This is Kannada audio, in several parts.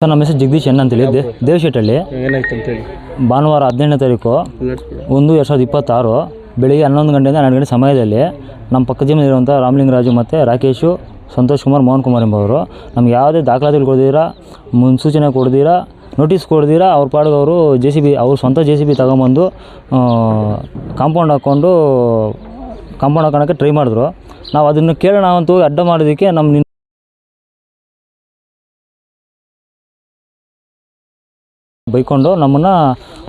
ಸರ್ ನಮ್ಮ ಹೆಸರು ಜಗದೀಶ್ ಎನ್ ಅಂತೇಳಿ ದೇವಶೆಟ್ಟಹಳ್ಳಿ. ಏನಾಯ್ತು ಅಂತೇಳಿ ಭಾನುವಾರ 17ನೇ ತಾರೀಕು 1/2026 ಬೆಳಿಗ್ಗೆ 11 ಗಂಟೆಯಿಂದ 12 ಗಂಟೆ ಸಮಯದಲ್ಲಿ ನಮ್ಮ ಪಕ್ಕದ ಜಮೀನಿರುವಂಥ ರಾಮಲಿಂಗರಾಜು ಮತ್ತು ರಾಕೇಶು, ಸಂತೋಷ್ ಕುಮಾರ್, ಮೋಹನ್ ಕುಮಾರ್ ಎಂಬವರು ನಮ್ಗೆ ಯಾವುದೇ ದಾಖಲಾತಿಗಳು ಕೊಡ್ದಿರಾ, ಮುನ್ಸೂಚನೆ ಕೊಡ್ದಿರಾ, ನೋಟಿಸ್ ಕೊಡ್ದಿರಾ ಅವ್ರ ಪಾಡಿಗೆ ಅವರು JCB ಅವ್ರ ಸ್ವಂತ JCB ತಗೊಂಬಂದು ಕಾಂಪೌಂಡ್ ಹಾಕೋಣಕ್ಕೆ ಟ್ರೈ ಮಾಡಿದ್ರು. ನಾವು ಅದನ್ನು ಕೇಳೋಣ ಅಂತ ಹೋಗಿ ಅಡ್ಡ ಮಾಡೋದಕ್ಕೆ ನಮ್ಮ ಬೈಕೊಂಡು ನಮ್ಮನ್ನು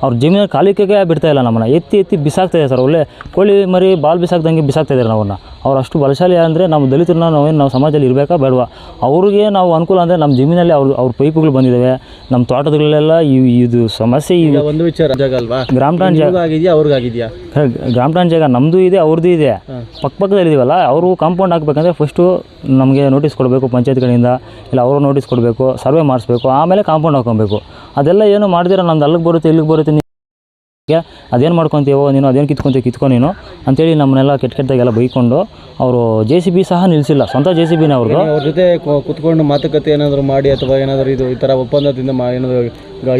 ಅವ್ರ ಜಮೀನಲ್ಲಿ ಕಾಲಿಕೆಗೆ ಬಿಡ್ತಾಯಿಲ್ಲ. ನಮ್ಮನ್ನು ಎತ್ತಿ ಬಿಸಾಕ್ತಾಯಿದೆ ಸರ್. ಒಳ್ಳೆ ಕೋಳಿ ಮರಿ ಬಾಲ್ ಬಿಸಾಕ್ದಂಗೆ ಬಿಸಾಕ್ತಾಯಿದ್ದಾರೆ ನಾವನ್ನ. ಅವ್ರು ಅಷ್ಟು ಬಲಶಾಲಿ ಅಂದರೆ ನಮ್ಮ ದಲಿತರನ್ನ ನಾವು ಸಮಾಜದಲ್ಲಿ ಇರಬೇಕಾ ಬೇಡವಾ? ಅವ್ರಿಗೆ ನಾವು ಅನುಕೂಲ ಅಂದರೆ ನಮ್ಮ ಜಮೀನಲ್ಲಿ ಅವ್ರ ಪೈಪುಗಳು ಬಂದಿದ್ದಾವೆ, ನಮ್ಮ ತೋಟದಲ್ಲೆಲ್ಲ ಇದು ಸಮಸ್ಯೆ. ಒಂದು ವಿಚಾರ ಜಾಗ ಅಲ್ವಾ, ಗ್ರಾಮ ಠಾಣ್ ಜಾಗ ಆಗಿದೆಯಾ ಅವ್ರಿಗಾಗಿದೆಯಾ? ಗ್ರಾಮ ಠಾಣ್ ಜಾಗ ನಮ್ಮದು ಇದೆ, ಅವ್ರದ್ದು ಇದೆ. ಪಕ್ಕದಲ್ಲಿದ್ದೀವಲ್ಲ, ಅವರು ಕಾಂಪೌಂಡ್ ಹಾಕಬೇಕಂದ್ರೆ ಫಸ್ಟು ನಮಗೆ ನೋಟಿಸ್ ಕೊಡಬೇಕು ಪಂಚಾಯತ್ ಕಡೆಯಿಂದ, ಇಲ್ಲ ಅವರು ನೋಟಿಸ್ ಕೊಡಬೇಕು, ಸರ್ವೆ ಮಾಡಿಸ್ಬೇಕು, ಆಮೇಲೆ ಕಾಂಪೌಂಡ್ ಹಾಕೊಬೇಕು. ಅದೆಲ್ಲ ಏನು ಮಾಡಿದಿರ ನಮ್ದು ಅಲ್ಲಿಗೆ ಬರುತ್ತೆ ಇಲ್ಲಿಗೆ ಬರುತ್ತೆ, ಅದೇನು ಮಾಡ್ಕೊತೀವೋ ನೀನು, ಅದೇನು ಕಿತ್ಕೊ ನೀನು ಅಂತೇಳಿ ನಮ್ಮನ್ನೆಲ್ಲ ಕೆಟ್ಟದಾಗೆಲ್ಲ ಬೈಕೊಂಡು ಅವರು JCB ಸಹ ನಿಲ್ಲಿಸಿಲ್ಲ. ಸ್ವಂತ JCBನೇ ಅವ್ರದ್ದು. ಅವ್ರ ಜೊತೆ ಕುತ್ಕೊಂಡು ಮಾತುಕತೆ ಏನಾದರೂ ಮಾಡಿ ಅಥವಾ ಏನಾದರೂ ಈ ಥರ ಒಪ್ಪಂದದಿಂದ ಏನಾದರೂ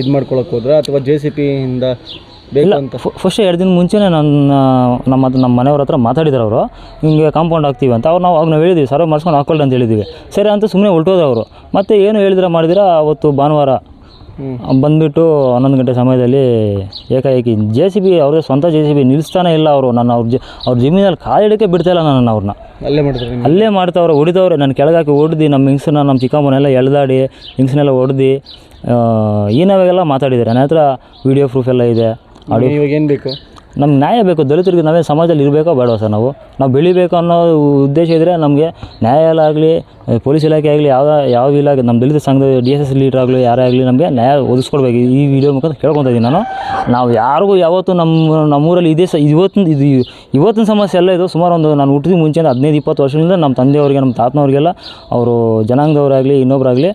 ಇದು ಮಾಡ್ಕೊಳಕ್ಕೆ ಹೋದ್ರೆ ಅಥವಾ JCBಯಿಂದ ಬೇಕು ಅಂತ ಫಸ್ಟ್ 2 ದಿನ ಮುಂಚೆನೇ ನಮ್ಮ ಮನೆಯವ್ರ ಹತ್ರ ಮಾತಾಡಿದ್ರು ಅವರು, ಹಿಂಗೆ ಕಾಂಪೌಂಡ್ ಹಾಕ್ತೀವಿ ಅಂತ. ನಾವು ಹೇಳಿದ್ವಿ ಸರ್ವೆ ಮಾಡಿಸ್ಕೊಂಡು ಹಾಕೊಳ್ಳಿ ಅಂತ ಹೇಳಿದ್ವಿ. ಸರಿ ಅಂತ ಸುಮ್ಮನೆ ಹೊರಟೋದು ಅವರು. ಮತ್ತು ಏನು ಮಾಡಿದಿರ ಅವತ್ತು ಭಾನುವಾರ ಬಂದುಬಿಟ್ಟು 11 ಗಂಟೆ ಸಮಯದಲ್ಲಿ ಏಕಾಏಕಿ JCB ಅವ್ರದ್ದು ಸ್ವಂತ JCB ನಿಲ್ಲಿಸ್ತಾನೆ ಇಲ್ಲ ಅವರು. ಅವ್ರ ಜಮೀನಲ್ಲಿ ಕಾಲಿಡೋಕ್ಕೆ ಬಿಡ್ತಾಯಿಲ್ಲ ನನ್ನ. ಅವ್ರನ್ನ ಅಲ್ಲೇ ಮಾಡ್ತಾವ್ರೆ, ಹೊಡಿತವ್ರೆ. ನಾನು ಕೆಳಗಾಕಿ ಹೊಡೆದು ನಮ್ಮ ಹಿಂಗ್ಸನ್ನ, ನಮ್ಮ ಚಿಕ್ಕಮ್ಮನೆಲ್ಲ ಎಳೆದಾಡಿ ಹಿಂಗ್ಸನ್ನೆಲ್ಲ ಹೊಡೆದು ಏನಾವಾಗೆಲ್ಲ ಮಾತಾಡಿದ್ದಾರೆ. ನನ್ನ ಹತ್ರ ವಿಡಿಯೋ ಪ್ರೂಫ್ ಎಲ್ಲ ಇದೆ. ಇವಾಗ ಏನು ಬೇಕು? ನಮ್ಗೆ ನ್ಯಾಯ ಬೇಕು. ದಲಿತರಿಗೆ ನಾವೇ ಸಮಾಜದಲ್ಲಿ ಇರಬೇಕೋ ಬೇಡವಾ ಸರ್? ನಾವು ಬೆಳಿಬೇಕು ಅನ್ನೋ ಉದ್ದೇಶ ಇದ್ದರೆ ನಮಗೆ ನ್ಯಾಯಾಲಯ ಆಗಲಿ, ಪೊಲೀಸ್ ಇಲಾಖೆ ಆಗಲಿ, ಯಾವ ಇಲಾಖೆ, ನಮ್ಮ ದಲಿತ ಸಂಘದ DSS ಲೀಡರ್ ಆಗಲಿ, ಯಾರೇ ಆಗಲಿ ನಮಗೆ ನ್ಯಾಯ ಒದಗಿಸ್ಕೊಡ್ಬೇಕು. ಈ ವಿಡಿಯೋ ಮುಖಾಂತರ ಕೇಳ್ಕೊತಾ ಇದ್ದೀನಿ ನಾನು. ನಾವು ಯಾರಿಗೂ ಯಾವತ್ತೂ ನಮ್ಮೂರಲ್ಲಿ ಇವತ್ತಿನ ಸಮಸ್ಯೆ ಎಲ್ಲ ಇದು. ಸುಮಾರು ನಾನು ಹುಟ್ಟಿದ ಮುಂಚೆಯಿಂದ 15-20 ವರ್ಷದಿಂದ ನಮ್ಮ ತಂದೆಯವರಿಗೆ, ನಮ್ಮ ತಾತನವ್ರಿಗೆಲ್ಲ ಅವರು ಜನಾಂಗದವರಾಗಲಿ ಇನ್ನೊಬ್ಬರಾಗಲಿ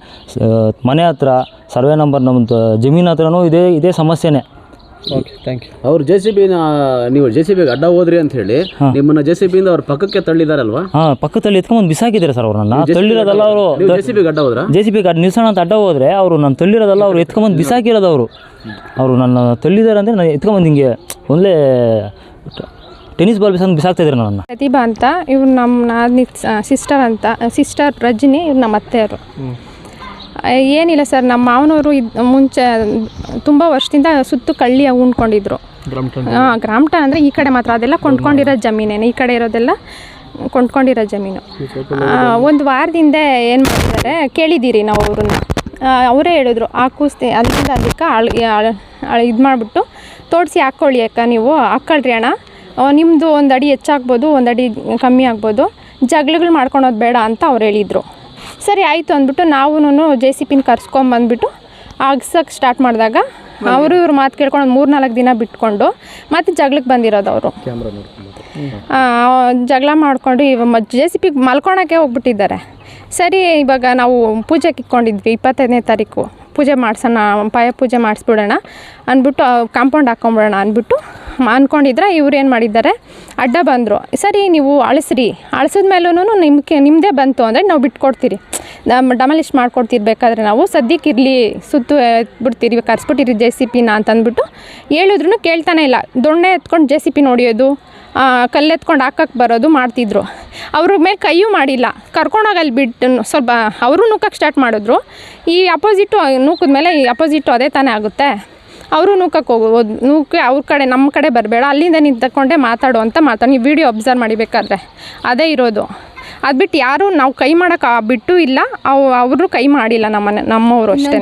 ಮನೆ ಹತ್ರ ಸರ್ವೆ ನಂಬರ್ ನಮ್ಮ ಜಮೀನು ಹತ್ರನೂ ಇದೇ ಸಮಸ್ಯೆನೇ. Okay, thank you. ಅವ್ರು ನೀವು JCBಗೆ ಅಡ್ಡ ಹೋದ್ರಿ ಅಂತ ಹೇಳಿ ನಿಮ್ಮನ್ನ JCBಯಿಂದ ಅವ್ರ ಪಕ್ಕಕ್ಕೆ ತಳ್ಳಿದಾರಲ್ವಾ? ಪಕ್ಕದಲ್ಲಿ ಎತ್ಕೊಂಡ್ಬಂದು ಬಿಸಾಕಿದ್ದಾರೆ ಸರ್. ಅವ್ರನ್ನ ತಳ್ಳಿರೋದಲ್ಲ ಅವರು. JCBಗೆ ಅಡ್ಡ ಹೋದ್ರ? JCBಗೆ ನಿಲ್ಸೋಣ ಅಂತ ಅಡ್ಡ ಹೋದ್ರೆ ಅವರು ನಾನು ತಳ್ಳಿರೋದಲ್ಲ, ಅವ್ರು ಎತ್ಕೊಂಡ್ಬಂದು ಬಿಸಾಕಿರೋದು. ಅವರು ನನ್ನ ತಳ್ಳಿದ್ದಾರೆ ಅಂದರೆ ನಾನು ಎತ್ಕೊಂಡ್ಬಂದು ಹಿಂಗೆ ಒಂದೇ ಟೆನ್ನಿಸ್ ಬಾಲ್ ಬಿಸಾಕ್ತಾ ಇದ್ದಾರೆ ನನ್ನ. ಪ್ರತಿಭಾ ಅಂತ ಇವ್ರು ನಮ್ಮ ಸಿಸ್ಟರ್ ರಜನಿ, ಇವ್ರು ನಮ್ಮ ಅತ್ತೆಯವರು. ಏನಿಲ್ಲ ಸರ್, ನಮ್ಮ ಮಾವನವರು ಮುಂಚೆ ತುಂಬ ವರ್ಷದಿಂದ ಸುತ್ತು ಕಳ್ಳಿ ಉಣ್ಕೊಂಡಿದ್ರು. ಗ್ರಾಮ ಠಾಣ್ ಅಂದರೆ ಈ ಕಡೆ ಮಾತ್ರ, ಅದೆಲ್ಲ ಕೊಂಡ್ಕೊಂಡಿರೋ ಜಮೀನೇನೆ. ಈ ಕಡೆ ಇರೋದೆಲ್ಲ ಕೊಂಡ್ಕೊಂಡಿರೋ ಜಮೀನು. ಒಂದು ವಾರದಿಂದ ಏನು ಮಾಡಿದ್ದಾರೆ ಕೇಳಿದ್ದೀರಿ ನಾವು ಅವ್ರನ್ನ. ಅವರೇ ಹೇಳಿದ್ರು ಕೂಸ್ತಿ ಅಲ್ಲಿಂದ ಅದಕ್ಕೆ ಇದು ಮಾಡಿಬಿಟ್ಟು ತೋಡಿಸಿ ಹಾಕ್ಕೊಳ್ಳಿ ಅಕ್ಕ, ನೀವು ಹಾಕ್ಕೊಳ್ರಿ ಅಣ್ಣ, ನಿಮ್ಮದು 1 ಅಡಿ ಹೆಚ್ಚಾಗ್ಬೋದು, 1 ಅಡಿ ಕಮ್ಮಿ ಆಗ್ಬೋದು, ಜಗಳಗಳು ಮಾಡ್ಕೊಳೋದು ಬೇಡ ಅಂತ ಅವ್ರು ಹೇಳಿದರು. ಸರಿ ಆಯಿತು ಅಂದ್ಬಿಟ್ಟು ನಾವು JCBನ ಕರ್ಸ್ಕೊಂಬಂದ್ಬಿಟ್ಟು ಆಗ್ಸಕ್ಕೆ ಸ್ಟಾರ್ಟ್ ಮಾಡಿದಾಗ ಇವ್ರ ಮಾತು ಕೇಳ್ಕೊಂಡು 3-4 ದಿನ ಬಿಟ್ಕೊಂಡು ಮತ್ತೆ ಜಗಳಕ್ಕೆ ಬಂದಿರೋದು ಅವರು. ಜಗಳ ಮಾಡ್ಕೊಂಡು JCB ಮಲ್ಕೊಳಕ್ಕೆ ಹೋಗ್ಬಿಟ್ಟಿದ್ದಾರೆ. ಸರಿ, ಇವಾಗ ನಾವು ಪೂಜೆಗೆ ಇಟ್ಕೊಂಡಿದ್ವಿ 25ನೇ ತಾರೀಕು ಪೂಜೆ ಮಾಡಿಸೋಣ, ಪಾಯ ಪೂಜೆ ಮಾಡಿಸ್ಬಿಡೋಣ ಅಂದ್ಬಿಟ್ಟು ಕಾಂಪೌಂಡ್ ಹಾಕ್ಕೊಂಬಿಡೋಣ ಅಂದ್ಬಿಟ್ಟು ಅಂದ್ಕೊಂಡಿದ್ರೆ ಇವ್ರು ಏನು ಮಾಡಿದ್ದಾರೆ, ಅಡ್ಡ ಬಂದರು. ಸರಿ, ನೀವು ಅಳಿಸಿದ್ಮೇಲೂ ನಿಮ್ಮದೇ ಬಂತು ಅಂದರೆ ನಾವು ಬಿಟ್ಕೊಡ್ತೀರಿ, ಡಮಲಿಶ್ ಮಾಡ್ಕೊಡ್ತಿರ್ಬೇಕಾದ್ರೆ ನಾವು ಸದ್ಯಕ್ಕೆ ಇರಲಿ, ಸುತ್ತು ಬಿಡ್ತೀರಿ, ಕರ್ಸ್ಬಿಟ್ಟಿರಿ JCBನ ಅಂತಂದ್ಬಿಟ್ಟು ಹೇಳಿದ್ರು ಕೇಳ್ತಾನೆ ಇಲ್ಲ. ದೊಣ್ಣೆ ಎತ್ಕೊಂಡು JCB ನೋಡಿಯೋದು, ಕಲ್ಲೆತ್ಕೊಂಡು ಹಾಕಕ್ಕೆ ಬರೋದು ಮಾಡ್ತಿದ್ರು. ಅವ್ರ ಮೇಲೆ ಕೈಯೂ ಮಾಡಿಲ್ಲ. ಕರ್ಕೊಂಡೋಗಿ ಅಲ್ಲಿ ಬಿಟ್ಟು ಸ್ವಲ್ಪ ಅವರು ನೂಕಕ್ಕೆ ಸ್ಟಾರ್ಟ್ ಮಾಡಿದ್ರು. ಈ ಅಪೋಸಿಟ್ಟು ನೂಕಿದ ಮೇಲೆ ಈ ಅಪೋಸಿಟ್ಟು ಅದೇ ತಾನೇ ಆಗುತ್ತೆ. ಅವರು ನೂಕಕ್ಕೆ ಹೋಗೋದು, ನೂಕೆ ಅವ್ರ ಕಡೆ ನಮ್ಮ ಕಡೆ ಬರಬೇಡ, ಅಲ್ಲಿಂದ ನಿಂತ್ಕೊಂಡೆ ಮಾತಾಡು ಅಂತ ನೀವು ವಿಡಿಯೋ ಅಬ್ಸರ್ವ್ ಮಾಡಿಬೇಕಾದ್ರೆ ಅದೇ ಇರೋದು. ಅದು ಬಿಟ್ಟು ಯಾರು ನಾವು ಕೈ ಮಾಡೋಕೆ ಬಿಟ್ಟು ಇಲ್ಲ, ಅವರು ಕೈ ಮಾಡಿಲ್ಲ. ನಮ್ಮವರು ಅಷ್ಟೇ.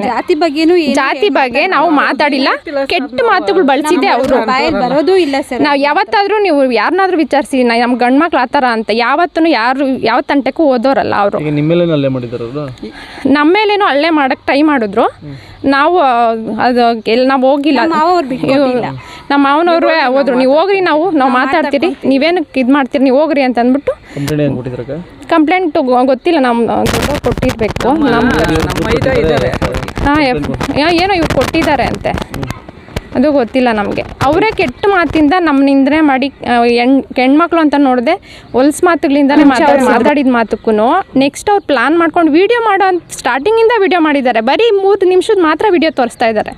ಜಾತಿ ಬಗ್ಗೆ ನಾವು ಮಾತಾಡಿಲ್ಲ, ಕೆಟ್ಟ ಮಾತುಗಳು ಬಳಸಿದೆ ಅವರು. ಬರೋದು ಇಲ್ಲ ಸರ್. ನಾವು ಯಾವತ್ತಾದರೂ ನೀವು ಯಾರನ್ನಾದ್ರೂ ವಿಚಾರಿಸಿ, ನಮ್ಮ ಗಂಡು ಮಕ್ಳು ಆ ಥರ ಅಂತ ಯಾವತ್ತೂ ಯಾವ ತಂಟೆಗೂ ಓದೋರಲ್ಲ ಅವರು. ನಮ್ಮ ಮೇಲೇನೋ ಹಲ್ಲೆ ಮಾಡೋಕ್ಕೆ ಟ್ರೈ ಮಾಡಿದ್ರು. ನಾವು ನಾವು ಹೋಗಿಲ್ಲ. ನಮ್ಮ ಮಾವನವ್ರು ಹೋದ್ರು, ನೀವು ಹೋಗ್ರಿ, ನಾವು ಮಾತಾಡ್ತೀರಿ, ನೀವೇನಕ್ಕೆ ಇದು ಮಾಡ್ತೀರಿ, ನೀವು ಹೋಗ್ರಿ ಅಂತ ಅಂದ್ಬಿಟ್ಟು ಕಂಪ್ಲೇಂಟ್ ಗೊತ್ತಿಲ್ಲ, ನಮ್ಮ ದೊಡ್ಡವ್ರು ಕೊಟ್ಟಿರಬೇಕು. ಏನೋ ಇವ್ರು ಕೊಟ್ಟಿದ್ದಾರೆ ಅಂತೆ. ಅದು ಗೊತ್ತಿಲ್ಲ ನಮಗೆ. ಅವರೇ ಕೆಟ್ಟ ಮಾತಿಂದ ನಮ್ಮ ನಿಂದನೆ ಮಾಡಿ ಹೆಣ್ಮಕ್ಳು ಅಂತ ನೋಡಿದೆ ಹೊಲ್ಸ್ ಮಾತುಗಳಿಂದಲೇ ಮಾತಾಡಿದ ಮಾತಕ್ಕೂ ನೆಕ್ಸ್ಟ್ ಅವ್ರು ಪ್ಲಾನ್ ಮಾಡ್ಕೊಂಡು ವೀಡಿಯೋ ಮಾಡೋ ಸ್ಟಾರ್ಟಿಂಗಿಂದ ವೀಡಿಯೋ ಮಾಡಿದ್ದಾರೆ. ಬರೀ 3 ನಿಮಿಷದ ಮಾತ್ರ ವೀಡಿಯೋ ತೋರಿಸ್ತಾ ಇದ್ದಾರೆ.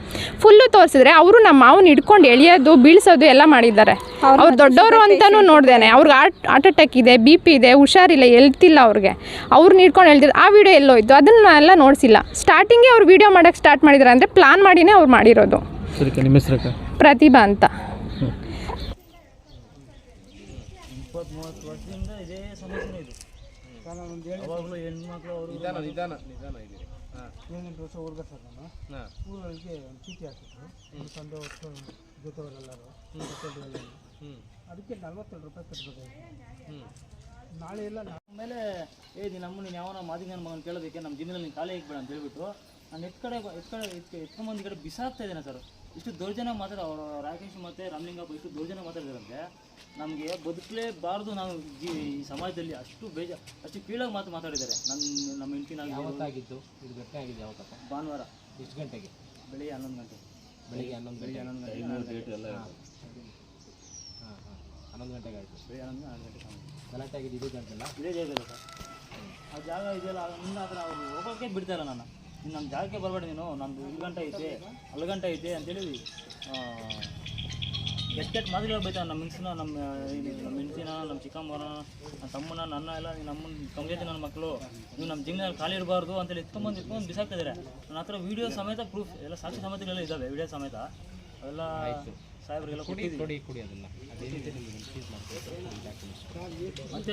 ಫುಲ್ಲು ತೋರಿಸಿದ್ರೆ ಅವರು ನಮ್ಮ ಮಾವನ ಹಿಡ್ಕೊಂಡು ಎಳೆಯೋದು ಬೀಳ್ಸೋದು ಎಲ್ಲ ಮಾಡಿದ್ದಾರೆ. ಅವ್ರು ದೊಡ್ಡವರು ಅಂತಲೂ ನೋಡ್ದೇನೆ ಅವ್ರಿಗೆ ಹಾರ್ಟ್ ಅಟ್ಯಾಕ್ ಇದೆ, BP ಇದೆ, ಹುಷಾರಿಲ್ಲ, ಎಲ್ತಿಲ್ಲ ಅವ್ರಿಗೆ. ಅವ್ರನ್ನ ಹಿಡ್ಕೊಂಡು ಹೇಳ್ತಿದ್ರು. ಆ ವಿಡಿಯೋ ಎಲ್ಲೋಯ್ತು ಅದನ್ನೆಲ್ಲ ನೋಡಿಸಿಲ್ಲ. ಸ್ಟಾರ್ಟಿಂಗೇ ಅವ್ರು ವೀಡಿಯೋ ಮಾಡೋಕ್ಕೆ ಸ್ಟಾರ್ಟ್ ಮಾಡಿದ್ದಾರೆ ಅಂದರೆ ಪ್ಲಾನ್ ಮಾಡಿನೇ ಅವ್ರು ಮಾಡಿರೋದು. ಸರಿಕ ನಿಮ್ಮ ಹೆಸರಕ್ಕ? ಪ್ರತಿಭಾ ಅಂತ. 20-30 ವರ್ಷದಿಂದ ಇದೇ ಸಮಸ್ಯೆ ಇದೆ. ಅವಾಗಲೂ ಹೆಣ್ಮಕ್ಳು ಅವರು 7-8 ವರ್ಷ ಹುಡುಗ ಸರ್ ನಾನು ಊರೊಳಗೆ ಒಂದು ಚೀಟಿ ಹಾಕಿದ್ರು ತಂದೆ ಹೊತ್ತು ಜೊತೆಯವರೆಲ್ಲರೂ ಅದಕ್ಕೆ 42 ರೂಪಾಯಿ ಕಟ್ಟಬೇಕಾಗಿತ್ತು. ನಾಳೆ ಎಲ್ಲ ಆಮೇಲೆ ನೀನು ಯಾವನ ಮಾದಿಗ ನನ್ನ ಮಗನ ಕೇಳೋದಕ್ಕೆ ನಮ್ಮ ಜಿಮ್ಮಿನಲ್ಲಿ ನೀನು ಖಾಲಿ ಆಗಿಬೇಡ ಅಂತ ಹೇಳ್ಬಿಟ್ಟು ನಾನು ಎತ್ಕೊಂಬಂದು ಈ ಕಡೆ ಬಿಸಾಕ್ತಾ ಇದ್ದೇನೆ ಸರ್. ಇಷ್ಟು ದೌರ್ಜನ್ಯ ಅವರು ರಾಕೇಶ್ ಮತ್ತು ರಾಮಲಿಂಗಪ್ಪ ಇಷ್ಟು ದೌರ್ಜನ್ಯ ಮಾತಾಡಿದಾರಂತೆ ನಮಗೆ ಬದುಕಲೇಬಾರ್ದು. ನಾವು ಈ ಸಮಾಜದಲ್ಲಿ ಅಷ್ಟು ಕೀಳಾಗಿ ಮಾತಾಡಿದ್ದಾರೆ. ನಮ್ಮ ಹೆಂಡತಿನಾಗಿ ಯಾವತ್ತಾಗಿದ್ದು ಇದು ಘಟನೆ ಆಗಿದೆ? ಯಾವತ್ತಪ್ಪ? ಭಾನುವಾರ. ಎಷ್ಟು ಗಂಟೆಗೆ? ಬೆಳಿಗ್ಗೆ 11 ಗಂಟೆ. ಬೆಳಿಗ್ಗೆ 11 ಗಂಟೆಗೆ ಆಯಿತು. ಬೆಳಿಗ್ಗೆ 11 ಗಂಟೆ ಗಲಾಟೆ ಆಗಿದೆ ಇದೇ ಗಂಟೆಲ್ಲ? ಇದೇ ಜಾಗದಲ್ಲ ಸರ್. ಆ ಜಾಗ ಇದೆಯಲ್ಲ ನಿನ್ನ ಹತ್ರ ಅವ್ರು ಹೋಗೋಕ್ಕೆ ಬಿಡ್ತಾಯಿಲ್ಲ. ನಾನು ಇನ್ನು ನಮ್ಮ ಜಾಗಕ್ಕೆ ಬರಬೇಡ ನೀನು, ನಂದು 1 ಗಂಟೆ ಐತೆ 4 ಗಂಟೆ ಐತೆ ಅಂತೇಳಿ ಎಷ್ಟು ಮಾತುಗಳು ಬೈತಾರೆ. ನಮ್ಮ ಹೆಂಗಸನ ನಮ್ಮ ಹೆಂಡತಿನ, ನಮ್ಮ ಚಿಕ್ಕಮ್ಮನ, ನಮ್ಮ ತಮ್ಮನ, ನನ್ನ ಎಲ್ಲ ನಮ್ಮ ಜೊತೆ ನನ್ನ ಮಕ್ಕಳು ನೀವು ನಮ್ಮ ಜಿಮ್ನಲ್ಲಿ ಖಾಲಿ ಇರಬಾರ್ದು ಅಂತೇಳಿ ಎತ್ಕೊಂಡ್ಬಂದು ಬಿಸಾಕ್ತಿದ್ದಾರೆ. ನನ್ನ ಹತ್ರ ವೀಡಿಯೋ ಸಮೇತ ಪ್ರೂಫ್ ಎಲ್ಲ ಸಾಕ್ಷಿ ಸಮೇತಗಳೆಲ್ಲ ಇದ್ದಾವೆ. ವೀಡಿಯೋ ಸಮೇತ ಅವೆಲ್ಲ ಸಾಹೇಬ್ರಿಗೆಲ್ಲ ಕೊಡಿ ಅದನ್ನು. ಮತ್ತು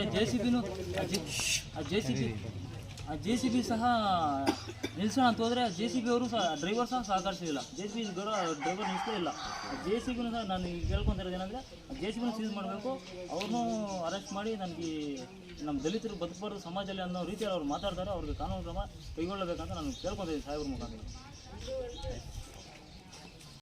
JCB ಸಹ ನಿಲ್ಸೋಣ ಅಂತ ಹೋದರೆ JCB ಅವರು ಸಹ ಡ್ರೈವರ್ ಸಹ ಸಹಕರಿಸಿಲ್ಲ. JCB ಡ್ರೈವರ್ ನಿಲ್ಲಿಸಲೇ ಇಲ್ಲ. JCBನೂ ಸಹ ನಾನು ಈಗ ಕೇಳ್ಕೊತ ಇರೋದು ಏನಂದರೆ JCBನೂ ಸೀಸ್ ಮಾಡಬೇಕು, ಅವ್ರನ್ನೂ ಅರೆಸ್ಟ್ ಮಾಡಿ ನನಗೆ ನಮ್ಮ ದಲಿತರು ಬದುಕಬಾರ್ದು ಸಮಾಜದಲ್ಲಿ ಅನ್ನೋ ರೀತಿಯಲ್ಲಿ ಅವ್ರು ಮಾತಾಡ್ತಾರೆ. ಅವ್ರಿಗೆ ಕಾನೂನು ಕ್ರಮ ಕೈಗೊಳ್ಳಬೇಕಂತ ನಾನು ಕೇಳ್ಕೊತಿದ್ದೀನಿ ಸಾಹೇಬ್ರ ಮುಖಾಂತರ.